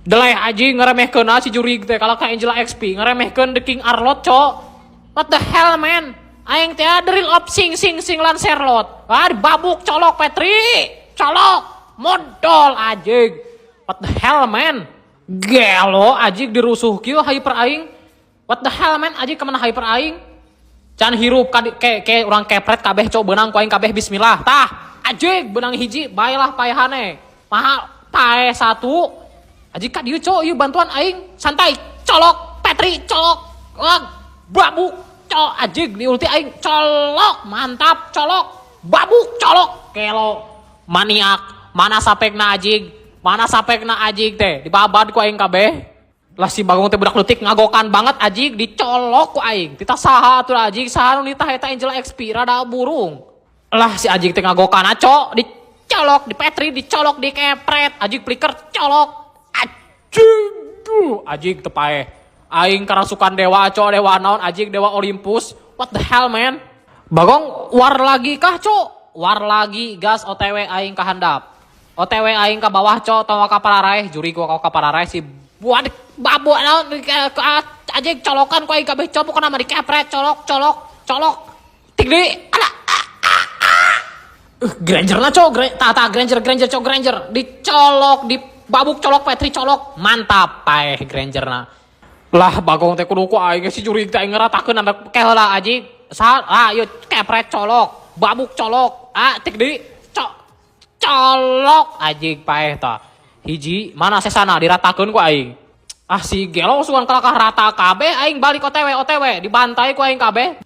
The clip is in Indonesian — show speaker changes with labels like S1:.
S1: Delay aji ngeremehkeun si jurig teh kalau ka Angela XP ngeremehkeun The King Arlot cok. What the hell man? Aing teh drill of sing lan Serlot. Ah babuk colok Petri. Colok modal ajig. What the hell man? Gelo ajig dirusuh kieu hyper aing. What the hell man ajig kemana hyper aing? Can hirup ke urang kepret kabeh cok beunang ku aing kabeh bismillah. Tah ajig benang hiji baelah paehane. Maha pae satu. Aji ka dieu cok ieu bantuan aing santai colok Petri colok babuk colok ajig di ulti aing colok mantap colok babuk colok kelo maniak mana sapekna ajig teh dibabad ku aing kabeh lah si Bagong teh budak leutik ngagokan banget ajig dicolok ku aing tita saha atuh ajig saha nu nitah eta Angela XP rada burung lah si ajig teh ngagokan cok dicolok di Petri dicolok di kepret ajig pliker colok ajig tepae aing karasukan dewa cok dewa naon ajig dewa Olympus what the hell man Bagong war lagi kah cok war lagi gas OTW aing ka handap OTW aing ka bawah cok tawa ka pararaeh juri ku ka pararaeh si buat babu naon ajig colokan ku aing kabeh cok pokona mah dikepret colok tigdi ala Granger na cok tata Granger cok Granger dicolok di babuk colok Petri colok mantap paeh Granger na lah Bagong teh kudu ku aing si jurig teh aing ngeratakeun anak keheula aji saha yuk kepret colok babuk colok tik di colok ajig paeh tah hiji mana sesana diratakeun ku aing si gelo sugan kalakah rata kabeh aing balik OTW dibantai ku aing kabeh